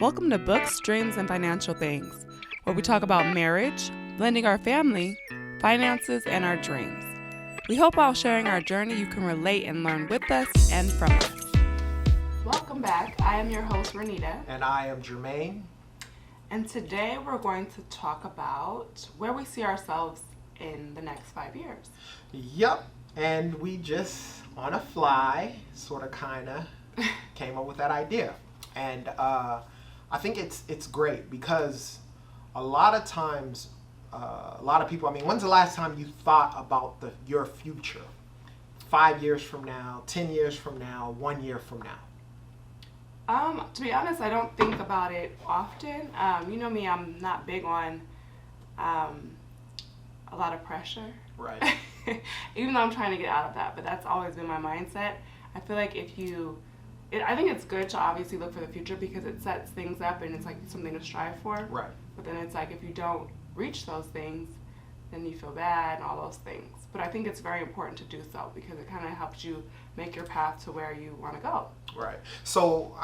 Welcome to Books, Dreams, and Financial Things, where we talk about marriage, blending our family, finances, and our dreams. We hope while sharing our journey, you can relate and learn with us and from us. Welcome back. I am your host, Renita. And I am Jermaine. And today we're going to talk about where we see ourselves in the next 5 years. Yep. And we just, on a fly, sort of kind of came up with that idea. And I think it's great because a lot of times, a lot of people, when's the last time you thought about your future? 5 years from now, 10 years from now, 1 year from now? To be honest, I don't think about it often. You know me, I'm not big on a lot of pressure. Right. Even though I'm trying to get out of that, but that's always been my mindset. I feel like I think it's good to obviously look for the future because it sets things up and it's like something to strive for. Right. But then it's like if you don't reach those things, then you feel bad and all those things. But I think it's very important to do so because it kind of helps you make your path to where you want to go. Right. So,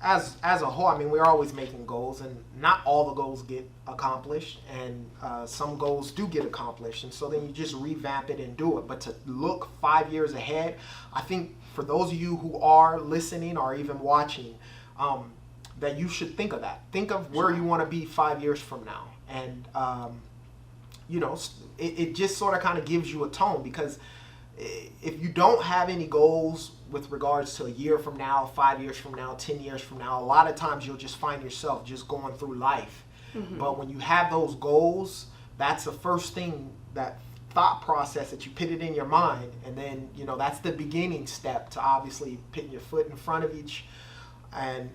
as a whole, we're always making goals, and not all the goals get accomplished, and some goals do get accomplished, and so then you just revamp it and do it. But to look 5 years ahead, I think for those of you who are listening or even watching, that you should think of that. Think of where you want to be 5 years from now, and it just sort of kind of gives you a tone, because if you don't have any goals with regards to a year from now, 5 years from now, 10 years from now, a lot of times you'll just find yourself just going through life. Mm-hmm. But when you have those goals, that's the first thing, that thought process that you put it in your mind, and then that's the beginning step to obviously putting your foot in front of each and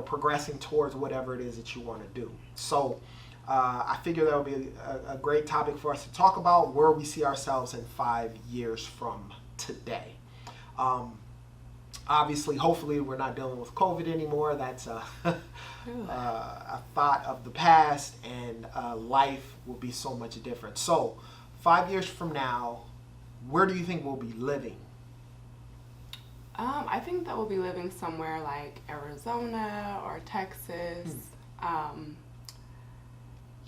progressing towards whatever it is that you want to do. So I figure that would be a great topic for us to talk about, where we see ourselves in 5 years from today. Obviously, hopefully, we're not dealing with COVID anymore. That's a thought of the past, and life will be so much different. So, 5 years from now, where do you think we'll be living? I think that we'll be living somewhere like Arizona or Texas.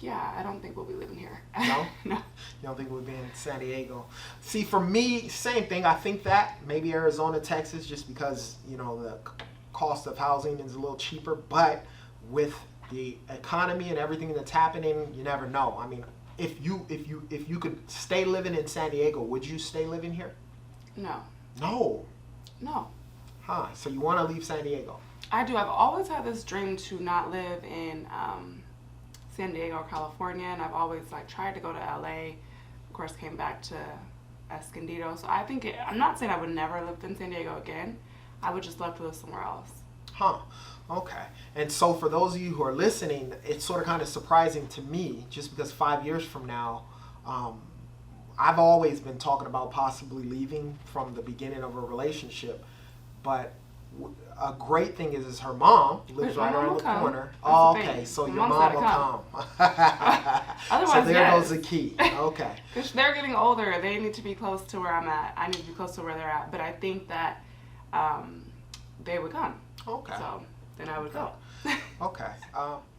Yeah, I don't think we'll be living here. No? No. You don't think we'll be in San Diego? See, for me, same thing. I think that maybe Arizona, Texas, just because, the cost of housing is a little cheaper. But with the economy and everything that's happening, you never know. If you could stay living in San Diego, would you stay living here? No. No? No. Huh. So you want to leave San Diego? I do. I've always had this dream to not live in San Diego, California, and I've always tried to go to LA. Of course, came back to Escondido. So I think I'm not saying I would never live in San Diego again. I would just love to live somewhere else. Huh. Okay. And so for those of you who are listening, it's sort of kind of surprising to me, just because 5 years from now, I've always been talking about possibly leaving from the beginning of a relationship, but a great thing is her mom lives right around the corner. Oh, okay, so your mom will come. Otherwise, so there goes the key. Okay. Because they're getting older. They need to be close to where I'm at. I need to be close to where they're at. But I think that they would come. Okay. So then I would go. Okay.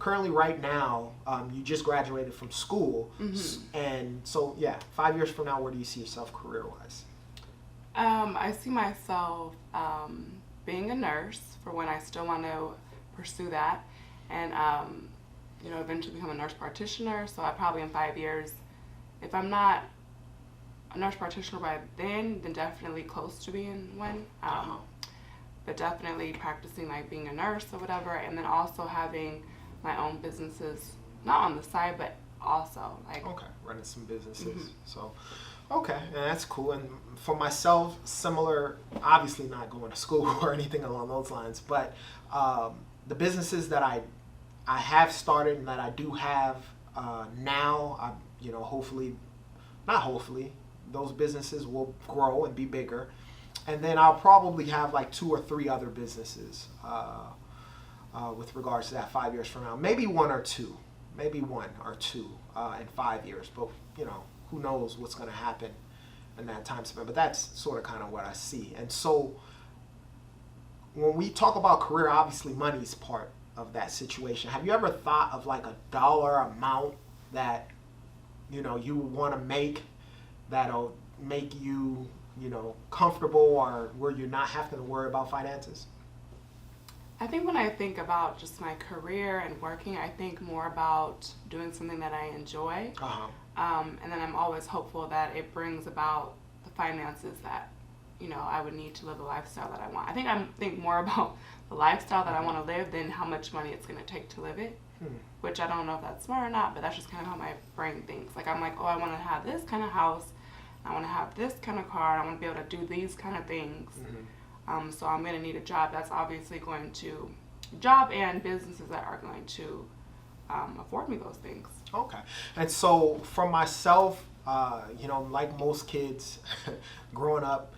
Currently, right now, you just graduated from school. Mm-hmm. And so, 5 years from now, where do you see yourself career-wise? I see myself being a nurse for when I still want to pursue that, and eventually become a nurse practitioner. So I probably in 5 years, if I'm not a nurse practitioner by then definitely close to being one. But definitely practicing being a nurse or whatever, and then also having my own businesses, not on the side, but also okay, running some businesses. Mm-hmm. So. Okay, and that's cool. And for myself, similar, obviously not going to school or anything along those lines, but the businesses that I have started and that I do have now, hopefully, those businesses will grow and be bigger. And then I'll probably have 2 or 3 other businesses with regards to that 5 years from now. Maybe one or two in 5 years, but who knows what's going to happen in that time span. But that's sort of kind of what I see. And so when we talk about career, obviously money's part of that situation. Have you ever thought of like a dollar amount that, you know, you would want to make that'll make you, you know, comfortable, or where you're not having to worry about finances? I think when I think about just my career and working, I think more about doing something that I enjoy. Uh-huh. And then I'm always hopeful that it brings about the finances that, you know, I would need to live the lifestyle that I want. I think more about the lifestyle that I want to live than how much money it's going to take to live it. Which I don't know if that's smart or not, but that's just kind of how my brain thinks. Like, I'm like, oh, I want to have this kind of house, I want to have this kind of car, I want to be able to do these kind of things. So I'm going to need a job that's obviously going to, job and businesses that are going to afford me those things. Okay. And so for myself, you know, like most kids growing up,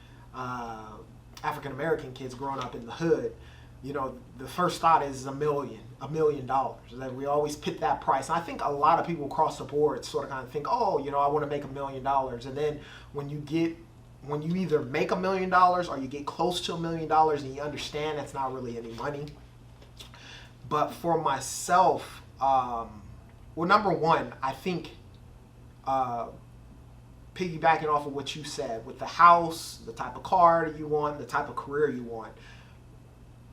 African American kids growing up in the hood, you know, the first thought is $1 million. That we always put that price. And I think a lot of people across the board sort of kind of think, oh, you know, I want to make $1 million. And then when you either make $1 million or you get close to $1 million and you understand that's not really any money. But for myself, well, number one, I think piggybacking off of what you said with the house, the type of car that you want, the type of career you want,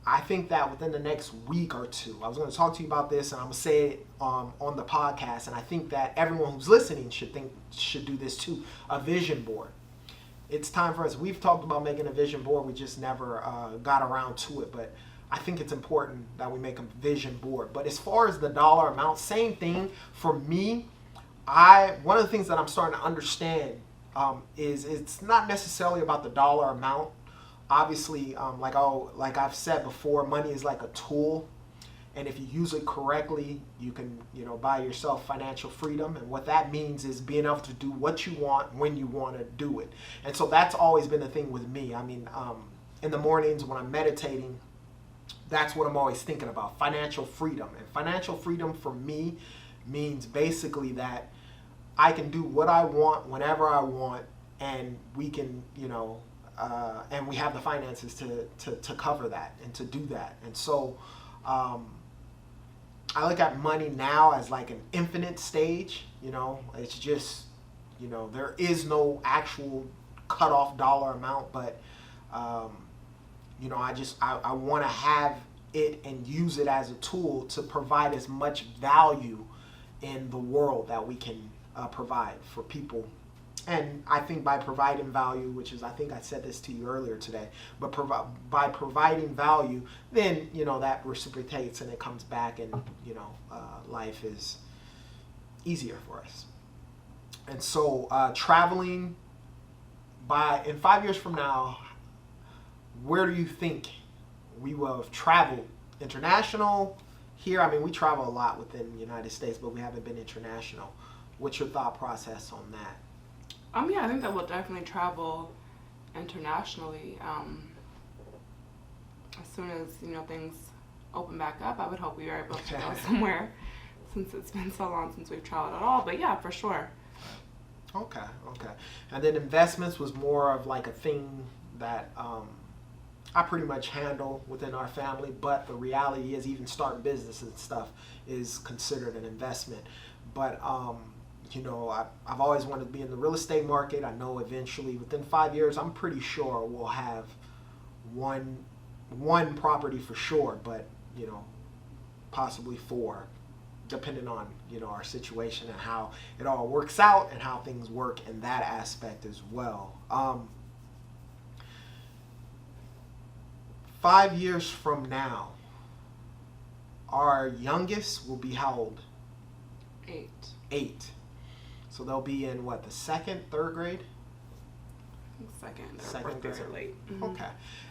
I think that within the next week or two, I was going to talk to you about this, and I'm going to say it on the podcast, and I think that everyone who's listening should do this too, a vision board. It's time for us. We've talked about making a vision board. We just never got around to it, but I think it's important that we make a vision board. But as far as the dollar amount, same thing for me. One of the things that I'm starting to understand is it's not necessarily about the dollar amount. Obviously, like I've said before, money is like a tool, and if you use it correctly, you can, you know, buy yourself financial freedom. And what that means is being able to do what you want when you want to do it. And so that's always been the thing with me. I mean, in the mornings when I'm meditating, that's what I'm always thinking about, financial freedom. And financial freedom for me means basically that I can do what I want whenever I want, and we can, you know, and we have the finances to cover that and to do that. And so I look at money now as like an infinite stage. You know, it's just, you know, there is no actual cutoff dollar amount, but you know, I want to have it and use it as a tool to provide as much value in the world that we can provide for people. And I think by providing value, which is, I think I said this to you earlier today, but by providing value, then, you know, that reciprocates and it comes back, and, you know, life is easier for us. And so traveling, in 5 years from now, where do you think we will have traveled? International? Here, I mean, we travel a lot within the United States, but we haven't been international. What's your thought process on that? Yeah, I think that we'll definitely travel internationally. As soon as, you know, things open back up, I would hope we are able to go somewhere, since it's been so long since we've traveled at all. But yeah, for sure. Okay. And then investments was more of like a thing that I pretty much handle within our family, but the reality is even starting business and stuff is considered an investment. But you know, I've always wanted to be in the real estate market. I know eventually within 5 years, I'm pretty sure we'll have one property for sure, but, you know, possibly 4, depending on, you know, our situation and how it all works out and how things work in that aspect as well. 5 years from now, our youngest will be how old? 8. So they'll be in what, the second, third grade? Second. Their Second birthdays grade. are late. Mm-hmm. Okay.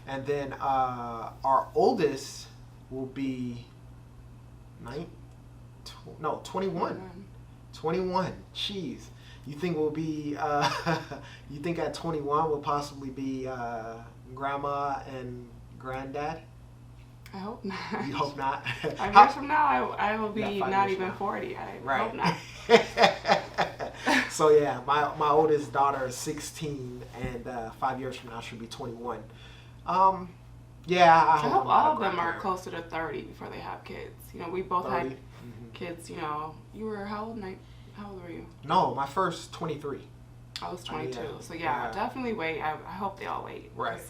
And then our oldest will be 21. 21. Jeez. You think we'll be, you think at 21 we'll possibly be grandma and granddad? I hope not. You hope not? 5 years from now, I will be not even 40. I hope not. So yeah, my oldest daughter is 16, and 5 years from now she'll be 21. Yeah, I I hope hope I'm not all a of them are grandparent. closer to 30 before they have kids. You know, we both 30. had kids. You know, you were how old? How old were you? No, my first 23. I was 22. Yeah. So yeah, Yeah. definitely wait. I hope they all wait. Right. 'Cause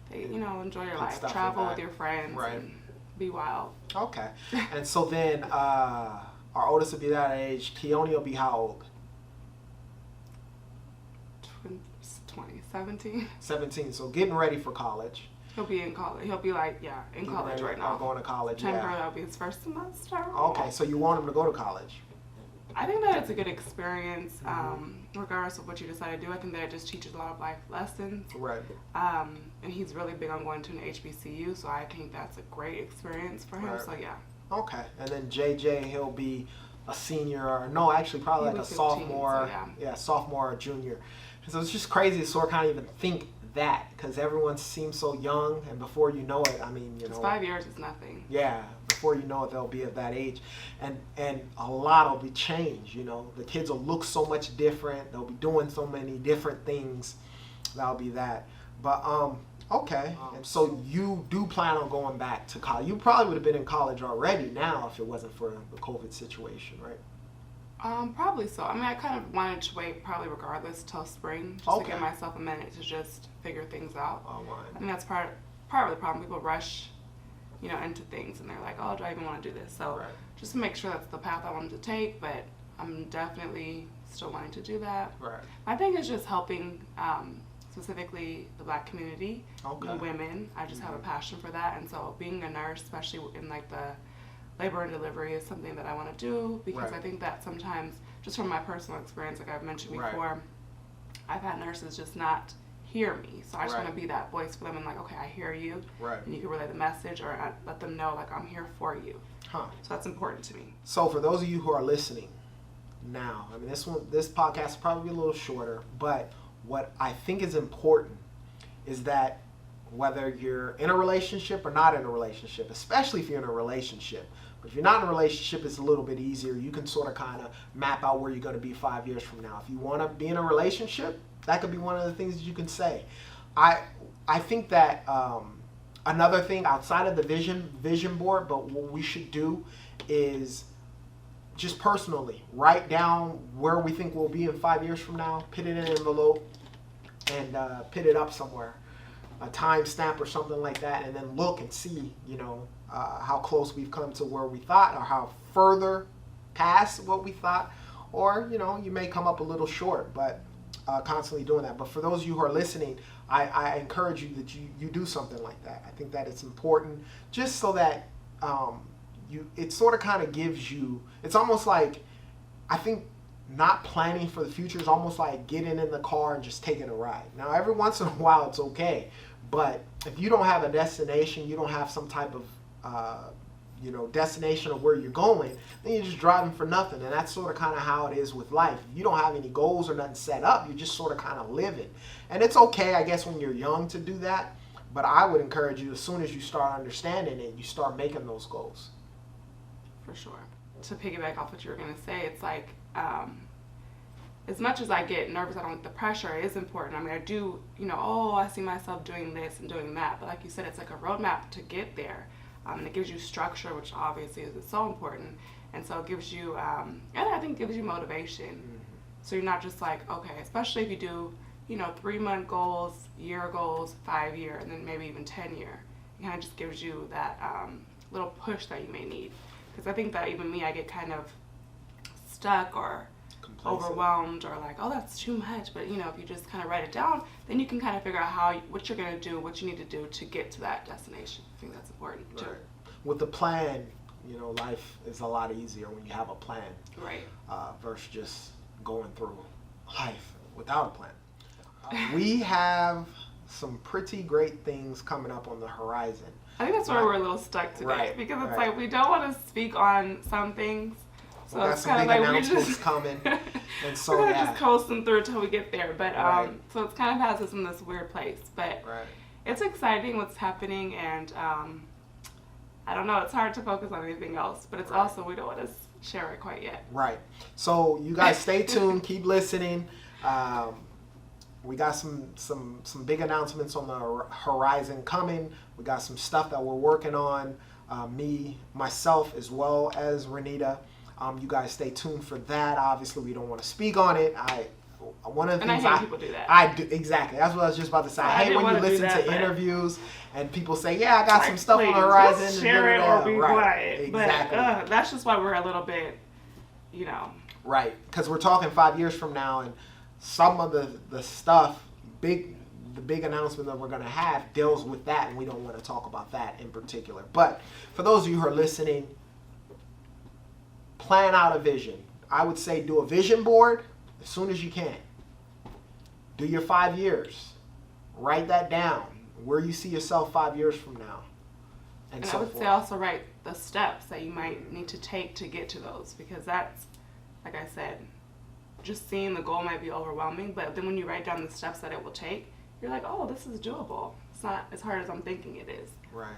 they, you know, enjoy your Good life, stuff travel with with that. your friends, Right. and be wild. Okay. And so then our oldest will be that age. Keone will be how old? 2017. 17. So getting ready for college. He'll be in college. He'll be like, yeah, in Getting college ready- right now. Going to college. September, Yeah. that'll be his first semester. Okay. So you want him to go to college? I think that it's a good experience, Mm-hmm. regardless of what you decide to do. I think that it just teaches a lot of life lessons. Right. And he's really big on going to an HBCU, so I think that's a great experience for him. Right. So yeah. Okay. And then JJ, he'll be a senior, or no, actually probably He'll like a be 15, sophomore. so yeah. Sophomore or junior. So it's just crazy to sort of kind of even think that, because everyone seems so young, and before you know it, I mean, you It's know, 5 years is nothing. yeah, before you know it, they'll be at that age, and a lot will be changed. You know, the kids will look so much different. They'll be doing so many different things. That'll be that. But okay. And so you do plan on going back to college? You probably would have been in college already now if it wasn't for the COVID situation, right? Probably so. I mean, I kind of wanted to wait, probably regardless, till spring, just to Okay. give myself a minute to just figure things out. Oh, I my. think that's part of the problem. People rush, you know, into things, and they're like, "Oh, do I even want to do this?" So Right. just to make sure that's the path I wanted to take, but I'm definitely still wanting to do that. Right. My thing is just helping, specifically the Black community, Okay. and women. I just have a passion for that, and so being a nurse, especially in like the labor and delivery, is something that I want to do because Right. I think that sometimes, just from my personal experience, like I've mentioned Right. before, I've had nurses just not hear me. So I just Right. want to be that voice for them and like, okay, I hear you, Right. and you can relay the message or let them know like I'm here for you. Huh. So that's important to me. So for those of you who are listening now, I mean, this podcast is probably a little shorter, but what I think is important is that whether you're in a relationship or not in a relationship, especially if you're in a relationship, but if you're not in a relationship, it's a little bit easier. You can sort of kind of map out where you're going to be 5 years from now. If you want to be in a relationship, that could be one of the things that you can say. I think that another thing outside of the vision board, but what we should do is just personally write down where we think we'll be in 5 years from now, put it in an envelope, and put it up somewhere, a timestamp or something like that, and then look and see, you know, how close we've come to where we thought, or how further past what we thought, or you know, you may come up a little short, but constantly doing that. But for those of you who are listening, I encourage you that you do something like that. I think that it's important, just so that it sort of kind of gives you, it's almost like, I think not planning for the future is almost like getting in the car and just taking a ride. Now, every once in a while it's okay, but if you don't have a destination, you don't have some type of destination of where you're going, then you're just driving for nothing. And that's sort of kind of how it is with life. If you don't have any goals or nothing set up, you're just sort of kind of living. And it's okay, I guess, when you're young to do that, but I would encourage you, as soon as you start understanding it, you start making those goals. For sure. To piggyback off what you were going to say, it's like, as much as I get nervous, I don't get the pressure, it is important. I mean, I do, I see myself doing this and doing that. But like you said, it's like a roadmap to get there. And it gives you structure, which obviously is so important. And so it gives you, and I think it gives you motivation. Mm-hmm. So you're not just like, okay, especially if you do, 3-month goals, year goals, 5-year, and then maybe even 10-year. It kind of just gives you that little push that you may need. Because I think that even me, I get kind of stuck or overwhelmed or like, oh, that's too much. But, if you just kind of write it down, then you can kind of figure out what you're going to do, what you need to do to get to that destination. I think that's important too. Right. With the plan, life is a lot easier when you have a plan. Right. Versus just going through life without a plan. We have some pretty great things coming up on the horizon. I think that's where we're a little stuck today. Right, Because it's right. like we don't want to speak on some things. So We got it's some kind of big like we announcements just coming. And so, we're yeah. just coasting through until we get there. But Right. so it's kind of has us in this weird place. But Right. it's exciting what's happening, and I don't know, it's hard to focus on anything else. But it's Right. also, we don't want to share it quite yet. Right. So you guys stay tuned, keep listening. we got some big announcements on the horizon coming. We got some stuff that we're working on. Myself, as well as Renita. You guys stay tuned for that. Obviously, we don't want to speak on it. One of the things I hate people do that. I do exactly. That's what I was just about to say. I hate when you listen to interviews and people say, "Yeah, I got some stuff on the horizon." Just share it or be quiet. Exactly. But that's just why we're a little bit, Right, because we're talking 5 years from now, and some of the stuff, the big announcement that we're going to have deals with that, and we don't want to talk about that in particular. But for those of you who are listening, plan out a vision. I would say do a vision board as soon as you can. Do your 5 years. Write that down, where you see yourself 5 years from now. And so I would say also write the steps that you might need to take to get to those, because that's, like I said, just seeing the goal might be overwhelming, but then when you write down the steps that it will take, you're like, oh, this is doable. It's not as hard as I'm thinking it is. Right.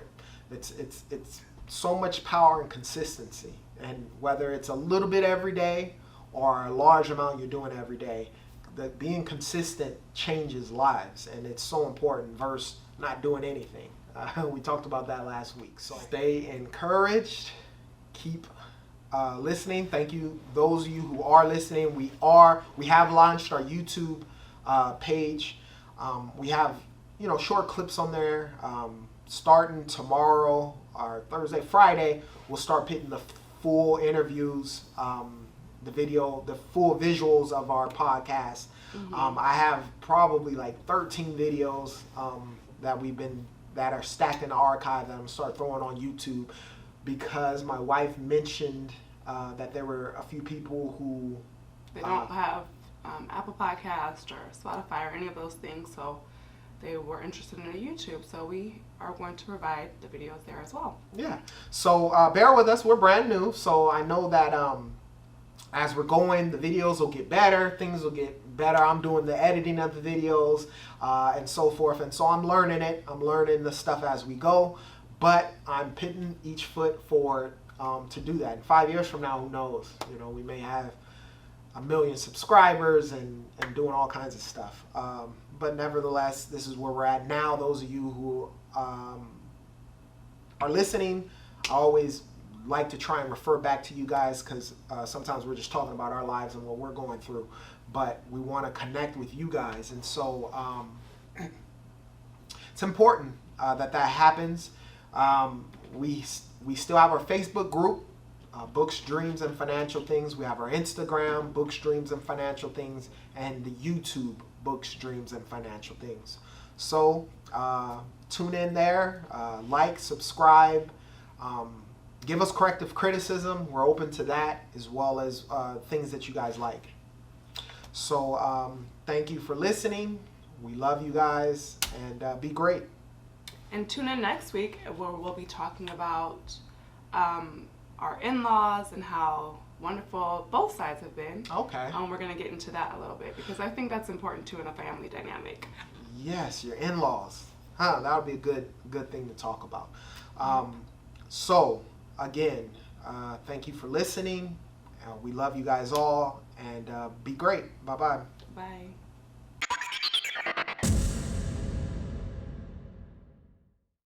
It's so much power in consistency, and whether it's a little bit every day or a large amount you're doing every day, that being consistent changes lives, and it's so important versus not doing anything. We talked about that last week. So stay encouraged. Keep listening. Thank you, those of you who are listening. We have launched our YouTube page. We have short clips on there. Starting tomorrow or Thursday, Friday, we'll start putting the full interviews, the full visuals of our podcast. Mm-hmm. I have probably like 13 videos that are stacked in the archive that I'm gonna start throwing on YouTube, because my wife mentioned that there were a few people who they don't have Apple Podcast or Spotify or any of those things, so they were interested in a YouTube, so we are going to provide the videos there as well. Yeah, so bear with us. We're brand new, so I know that as we're going, the videos will get better, things will get better. I'm doing the editing of the videos and so forth, and so I'm learning it. I'm learning the stuff as we go, but I'm putting each foot forward to do that. And 5 years from now, who knows? We may have 1 million subscribers and doing all kinds of stuff. But nevertheless, this is where we're at now. Those of you who are listening, I always like to try and refer back to you guys, because sometimes we're just talking about our lives and what we're going through, but we want to connect with you guys. And so it's important that happens. We still have our Facebook group, Books, Dreams, and Financial Things. We have our Instagram, Books, Dreams, and Financial Things, and the YouTube, Books, Dreams, and Financial Things. So tune in there, like, subscribe, give us corrective criticism. We're open to that, as well as things that you guys like. So thank you for listening. We love you guys, and be great. And tune in next week, where we'll be talking about our in-laws and how wonderful both sides have been. Okay. We're going to get into that a little bit, because I think that's important too in a family dynamic. Yes, your in-laws. That would be a good thing to talk about. So, again, thank you for listening. We love you guys all, and be great. Bye-bye. Bye.